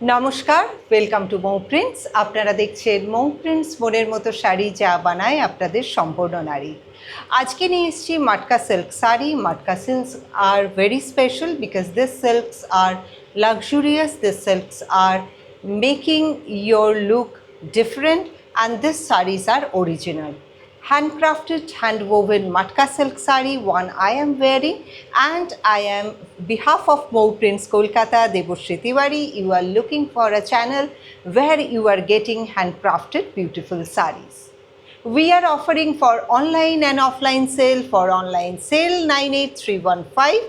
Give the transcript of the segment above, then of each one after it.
নমস্কার, welcome to Mou prints. আপনারা দেখছেন মৌ প্রিন্টস, মনের মতো শাড়ি যা বানায় আপনাদের সম্পূর্ণ নারী। আজকে নিয়ে এসেছি মাটকা সিল্ক শাড়ি। মাটকা সিল্কস আর very special because this silks are luxurious. These silks are making your look different and these sarees are original. Handcrafted, hand-woven matka silk saree, one I am wearing, and I am behalf of Mou Prints Kolkata, Debashri Tiwari. You are looking for a channel where you are getting handcrafted beautiful sarees. We are offering for online and offline sale. For online sale, 98315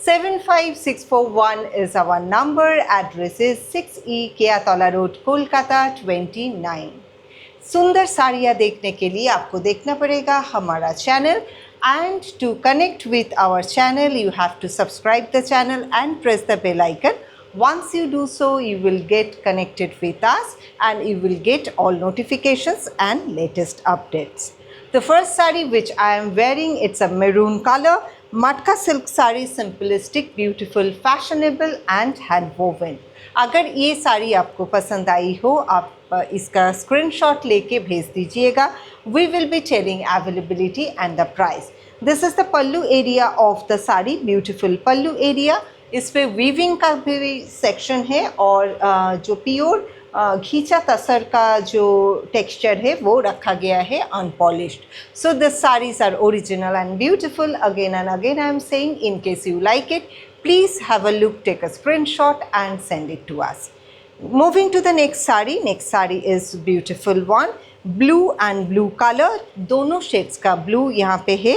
75641 is our number. Address is 6E Keatola Road, Kolkata 29. सुंदर साड़ियाँ देखने के लिए आपको देखना पड़ेगा हमारा channel, and to connect with our channel you have to subscribe the channel and press the bell icon. Once you do so, you will get connected with us and you will get all notifications and latest updates. The first saree which I am wearing, it's a maroon color matka silk saree, simplistic, beautiful, fashionable and hand woven. अगर ये साड़ी आपको पसंद आई हो, आप इसका screenshot लेके भेज दीजिएगा. We will be telling availability and the price. This is the pallu area of the sari. Beautiful pallu area. इस पे वीविंग का भी सेक्शन है और जो प्योर घींचा तसर का जो टेक्सचर है वो रखा गया है unpolished. So this saris are original and beautiful. Again and again I am saying, in case you like it, please have a look, take a screenshot and send it to us. Moving to the next saree. Next saree is beautiful one, blue and blue color. दोनों shades का blue यहाँ पे है.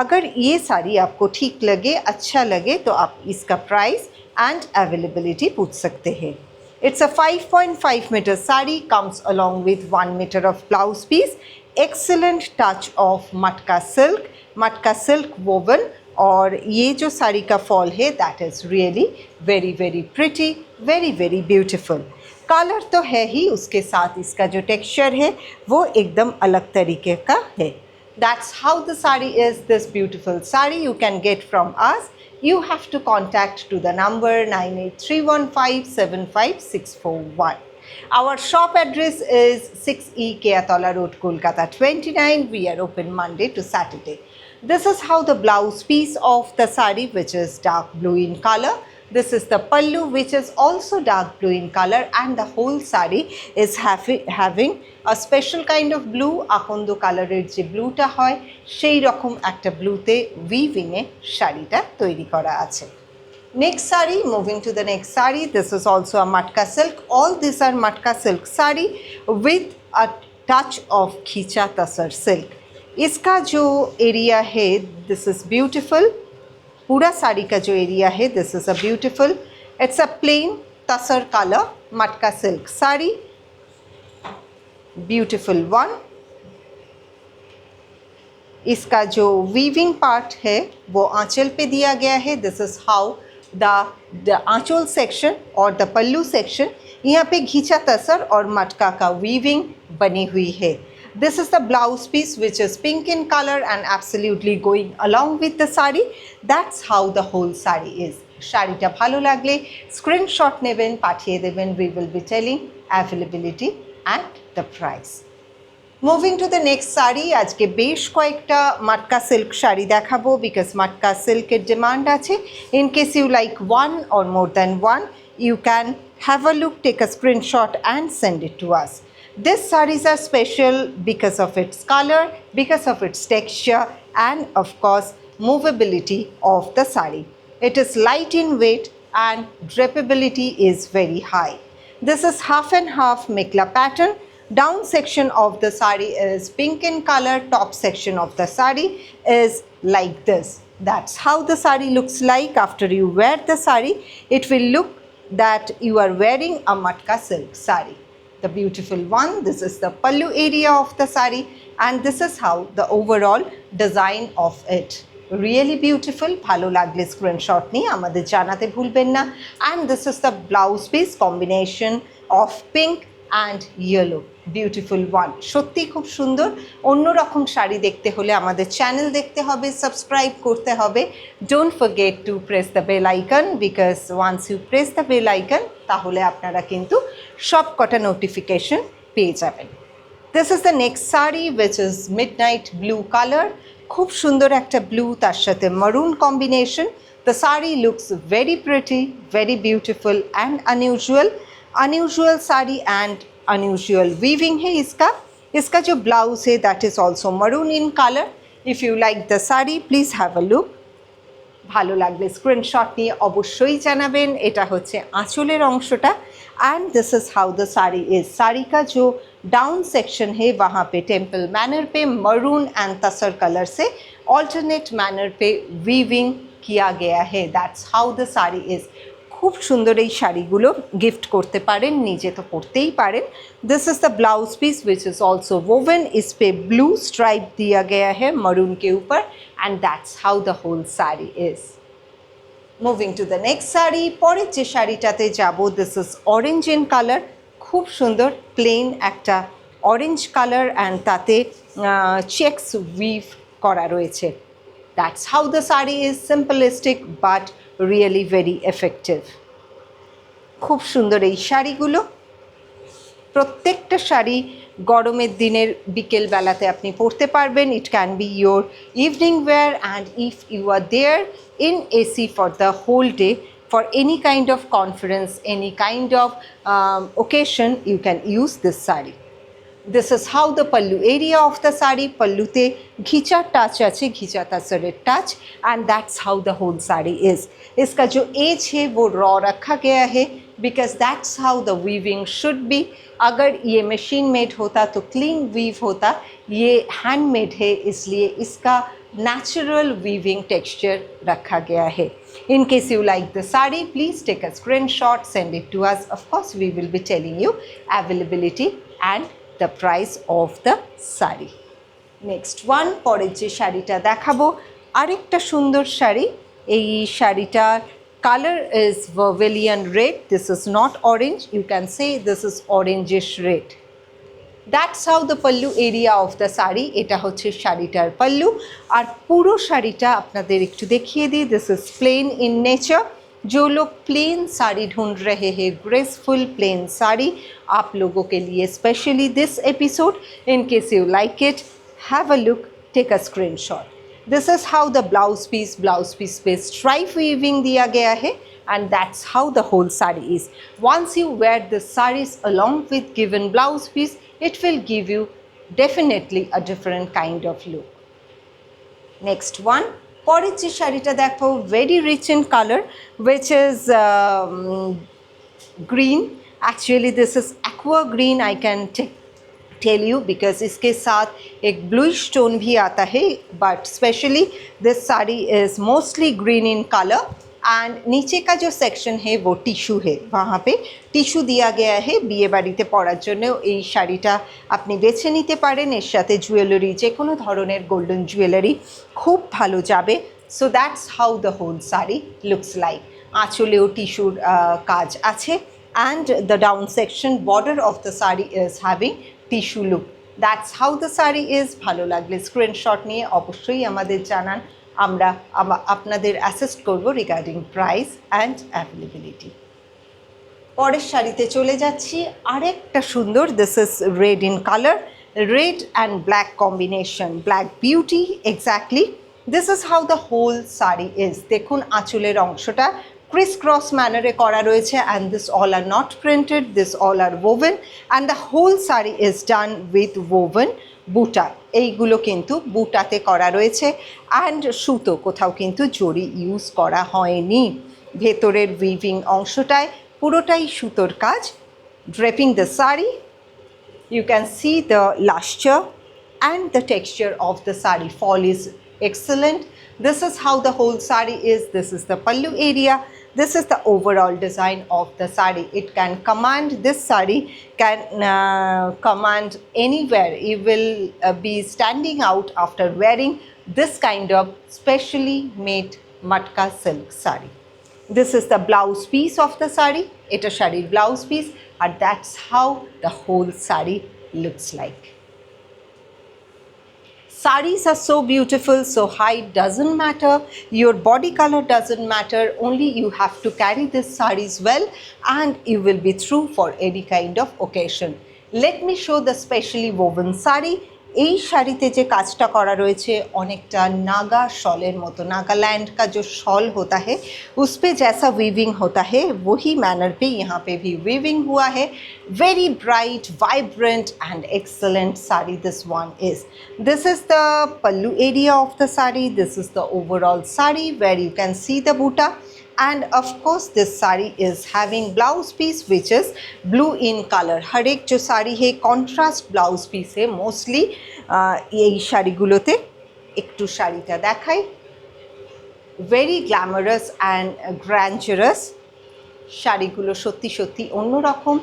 अगर ये साड़ी आपको ठीक लगे, अच्छा लगे, तो आप इसका प्राइस एंड अवेलेबिलिटी पूछ सकते हैं. It's a 5.5 meter saree, comes along with 1 meter of blouse piece. Excellent touch of matka silk woven. और ये जो साड़ी का फॉल है that is really very very pretty, very very beautiful. Colour तो है ही, उसके साथ इसका जो टेक्सचर है वो एकदम अलग तरीके का है. That's how the sari is. This beautiful sari you can get from us. You have to contact to the number 98315 Our shop address is 6E Keatola Road, Kolkata 29. We are open Monday to Saturday. This is how the blouse piece of the saree, which is dark blue in color. This is the pallu, which is also dark blue in color, and the whole saree is having a special kind of blue. Akondo color je blue ta hoy shei rokom ekta blue te weaving e shari ta toiri kora ache. Next saree, moving to the next saree. This is also a matka silk. All these are matka silk saree with a touch of khicha tasar silk. इसका जो area है this is beautiful. पूरा साड़ी का जो area है this is a beautiful. It's a plain tasar colour matka silk sari. Beautiful one. इसका जो weaving part है वो आंचल पे दिया गया है. This is how the anchal section और द पल्लू सेक्शन, यहाँ पे घींचा तसर और मटका का वीविंग बनी हुई है. This is the blouse piece which is pink in color and absolutely going along with the saree. That's how the whole saree is. শাড়িটা ভালো লাগলে স্ক্রিনশট নেবেন, পাঠিয়ে দেবেন. We will be telling availability and the price. Moving to the next saree. আজকে বেশ কয়েকটা মাটকা silk sari দেখাবো বিকজ মাটকা সিল্কের ডিমান্ড আছে. In case you like one or more than one, you can have a look, take a screenshot and send it to us. These sarees are special because of its color, because of its texture and of course movability of the saree. It is light in weight and drapability is very high. This is half and half mekla pattern. Down section of the saree is pink in color, top section of the saree is like this. That's how the saree looks like after you wear the saree. It will look that you are wearing a matka silk saree. The beautiful one. This is the pallu area of the saree and this is how the overall design of it. Really beautiful. Bhalo lagle screenshot niye amader janate bhulben na. And this is the blouse piece, combination of pink and yellow, beautiful one. সত্যি খুব সুন্দর। অন্যরকম শাড়ি দেখতে হলে আমাদের channel দেখতে হবে, subscribe করতে হবে। Don't forget to press the bell icon, because once you press the bell icon তাহলে আপনারা কিন্তু সব কটা নোটিফিকেশন পেয়ে যাবেন। This is the next sari which is midnight blue colour. খুব সুন্দর একটা ব্লু, তার সাথে maroon combination. The sari looks very pretty, very beautiful and unusual sari and unusual weaving है इसका। इसका जो ब्लाउज है that is also maroon in colour. If you like the sari please have a look. ভালো লাগলে স্ক্রিনশট নিয়ে অবশ্যই জানাবেন। এটা হচ্ছে আঁচলের অংশটা। And this is how the sari is. Sari का जो डाउन सेक्शन है वहाँ पे टेम्पल मैनर पे मरून एंड तसर कलर से ऑल्टरनेट मैनर पे वीविंग किया गया है। That's how the sari is. খুব সুন্দর এই শাড়িগুলো গিফট করতে পারেন, নিজে তো পরতেই পারেন। This is the blouse piece which is also woven. इस पे ब्लू स्ट्राइप दिया गया है मरून के ऊपर and that's how the whole sari is. Moving to the next sari. পরের যে শাড়িটাতে যাব, this is orange in colour. খুব সুন্দর প্লেন একটা অরেঞ্জ কালার অ্যান্ড তাতে চেকস উইভ করা রয়েছে। That's how the sari is. Simplistic but really very effective. খুব সুন্দর এই শাড়িগুলো। প্রত্যেকটা শাড়ি গরমের দিনের বিকেলবেলাতে আপনি পরতে পারবেন। It can be your evening wear and if you are there in AC for the whole day, for any kind of conference, any kind of occasion, you can use this sari. This is how the pallu area of the sari, pallute ghicha touch ache, ghicha tasare touch, and that's how the whole sari is. Iska jo edge hai wo raw rakha gaya hai because that's how the weaving should be. अगर ये machine made होता तो clean weave होता, ये handmade है इसलिए इसका natural weaving texture रखा गया है। In case you like the sari please take a screenshot, send it to us. Of course we will be telling you availability and the price of the sari. Next one, পরের যে শাড়িটা দেখাবো আরেকটা সুন্দর শাড়ি। এই শাড়িটার color is vermilion red. This is not orange. You can say this is orangish red. That's how the pallu area of the saree. এটা হচ্ছে শাড়িটার পাল্লু। আর পুরো শাড়িটা আপনাদের একটু দেখিয়ে দিই। This is plain in nature. जो लोग प्लेन साड़ी ढूंढ रहे हैं, ग्रेसफुल प्लेन साड़ी, आप लोगों के लिए specially this episode. In case you like it, have a look, take a screenshot. This is how the blouse piece पे स्ट्राइप वीविंग दिया गया है and that's how the whole saree is. Once you wear the sarees along with given blouse piece, it will give you definitely a different kind of look. Next one, পরের যে শাড়িটা দেখো, very rich in color which is green. Actually this is aqua green, I can tell you because इसके साथ एक bluish tone भी आता है, but specially this saree is mostly green in color and नीचे का जो सेक्शन है वो टिश्यू है, वहाँ पे टिश्यू दिया गया है। বিয়ে বাড়িতে পরার জন্য এই শাড়িটা আপনি বেছে নিতে পারেন। এর সাথে জুয়েলারি, যে কোনো ধরনের গোল্ডেন জুয়েলারি খুব ভালো যাবে। So that's how the whole sari looks like. আঁচলেও টিস্যুর কাজ আছে and the down section border of the sari is having tissue look. That's how the sari is. ভালো লাগলে স্ক্রিনশট নিয়ে অবশ্যই আমাদের জানান, আমরা আপনাদের অ্যাসিস্ট করব রিগার্ডিং প্রাইস অ্যান্ড অ্যাভেলেবিলিটি। পরের শাড়িতে চলে যাচ্ছি। আরেকটা সুন্দর, this is red in colour, red and black combination, black beauty exactly. This is how the whole sari is. দেখুন আঁচলের অংশটা ক্রিস ক্রস ম্যানারে করা রয়েছে and this all are not printed, this all are woven and the whole sari is done with woven buta. এইগুলো কিন্তু বুটাতে করা রয়েছে অ্যান্ড সুতো, কোথাও কিন্তু জড়ি ইউজ করা হয়নি। ভেতরের উইভিং অংশটায় পুরোটাই সুতোর কাজ। Draping the sari, you can see the luster and the texture of the saree fall is excellent. This is how the whole saree is. This is the pallu area. This is the overall design of the saree. It can command, this saree can command anywhere. You will be standing out after wearing this kind of specially made matka silk saree. This is the blouse piece of the sari. Eta sharir blouse piece, and that's how the whole sari looks like. Saris are so beautiful, so height doesn't matter, your body color doesn't matter, only you have to carry this saris well and you will be through for any kind of occasion. Let me show the specially woven sari. এই শাড়িতে যে কাজটা করা রয়েছে অনেকটা नागा शॉलेर मतो, नागालैंड का जो शॉल होता है उस पे जैसा वीविंग होता है वही मैनर पे यहाँ पे भी वीविंग हुआ है. Very bright, vibrant and excellent sari this one is. This is the pallu area of the sari. This is the overall sari where you can see the buta. And of course this sari is having blouse piece which is blue in color. हर एक जो साड़ी है contrast blouse piece है mostly. এই শাড়িগুলোতে একটু শাড়িটা দেখাই. Very glamorous and grandiose. শাড়িগুলো সত্যি সত্যি অন্যরকম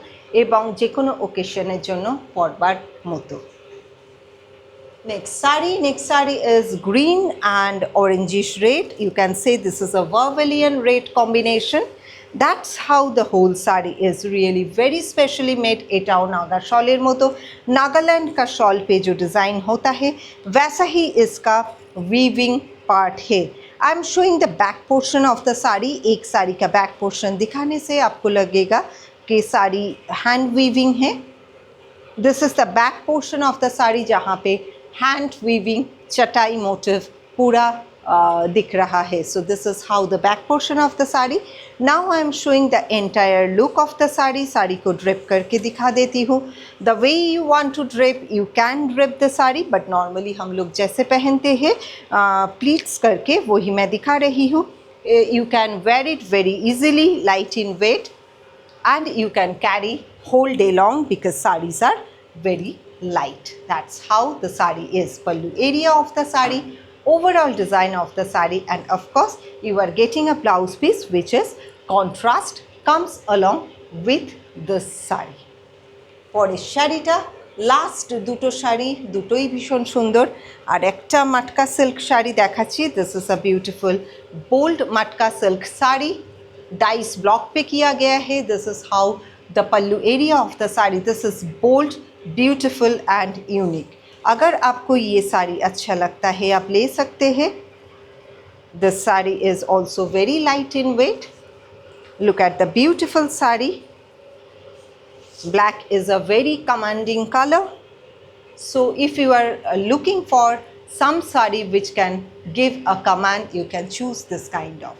এবং যে কোনো occasionের জন্য পরবার মতো. Next sari is green and orangish red. You can say this is a vermilion red combination. That's how the whole sari is really very specially made. एटाओ Naga शॉलेर मतो, नागालैंड का शॉल पे जो डिज़ाइन होता है वैसा ही इसका वीविंग पार्ट है. I am showing the back portion of the sari. एक साड़ी का बैक पोर्शन दिखाने से आपको लगेगा कि साड़ी हैंड वीविंग है. This is the back portion of the sari जहाँ पे hand weaving chatai motif पूरा दिख रहा है. So this is how the back portion of the sari. Now I am showing the entire look of the sari. Sari को drip करके दिखा देती हूँ. The way you want to drape, you can drape the sari, but normally हम लोग जैसे पहनते हैं pleats करके वही मैं दिखा रही हूँ. You can wear it very easily, light in weight, and you can carry whole day long because saris are very light. That's how the sari is. Pallu area of the sari, overall design of the sari, and of course you are getting a blouse piece which is contrast comes along with this sari. পরের শাড়িটা last দুটো শাড়ি দুটোই ভীষণ সুন্দর আর একটা মাটকা silk sari দেখাচ্ছি. This is a beautiful bold matka silk sari. Dice block पे किया गया है. This is how the pallu area of the sari. This is bold, beautiful and unique. अगर आपको ये साड़ी अच्छा लगता है आप ले सकते हैं. This sari is also very light in weight. Look at the beautiful sari. Black is a very commanding color. So if you are looking for some sari which can give a command, you can choose this kind of.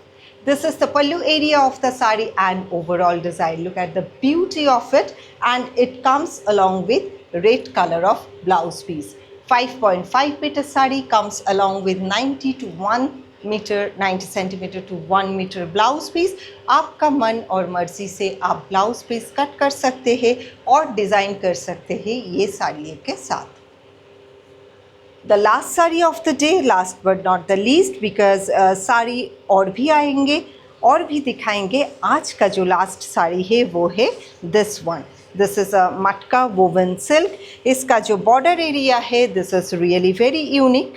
This is the pallu area of the sari and overall design. Look at the beauty of it, and it comes along with red color of blouse piece. 5.5 meter sari comes along with 90 to 1 meter, 90 centimeter to 1 meter blouse piece. आपका मन और मर्जी से आप blouse piece cut कर सकते हैं और डिज़ाइन कर सकते हैं ये साड़ी के साथ. The last sari of the day, last but not the least, because sari और भी आएंगे और भी दिखाएंगे. आज का जो लास्ट साड़ी है वो है दिस वन. दिस इज़ अ मटका वोवन सिल्क. इसका जो बॉर्डर एरिया है this is really very unique.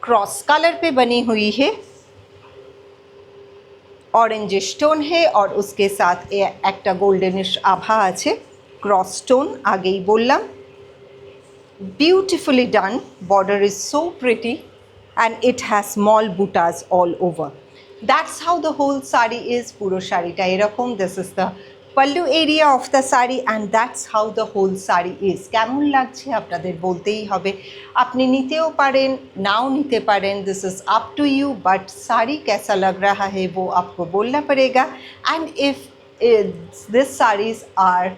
Cross colour पे बनी हुई है. ऑरेंज स्टोन है और उसके साथ একটা গোল্ডেনিশ আভা আছে. क्रॉस स्टोन আগেই বললাম. Beautifully done. Border is so pretty and it has small buttas all over. That's how the whole sari is. Puro sharita erokom. This is the pallu area of the sari and that's how the whole sari is. কেমন লাগছে আপনাদের বলতেই হবে. আপনি নিতেও পারেন নাও নিতে পারেন. This is up to you, but sari कैसा लग रहा है वो आपको बोलना पड़ेगा. And if these saris are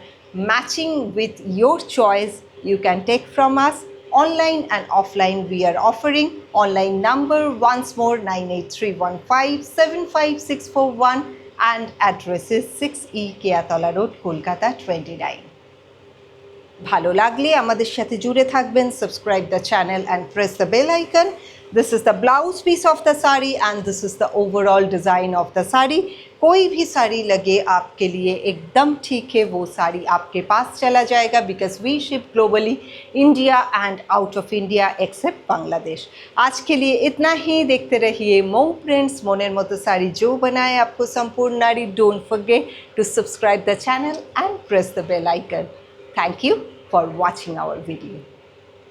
matching with your choice, you can take from us. Online and offline we are offering. Online number once more 98315 and address is 6E Keyatala road, Kolkata 29. ভালো লাগলে আমাদের সাথে জুড়ে থাকবেন. Subscribe the channel and press the bell icon. This is the blouse piece of the sari and this is the overall design of the sari. कोई भी साड़ी लगे आपके लिए एकदम ठीक है, वो साड़ी आपके पास चला जाएगा because we ship globally India and out of India except Bangladesh. आज के लिए इतना ही। देखते रहिए मऊ प्रिंट्स, मोनेर मतो साड़ी जो बनाए आपको संपूर्ण नारी। Don't forget to subscribe the channel and press the bell icon. Thank you for watching our video.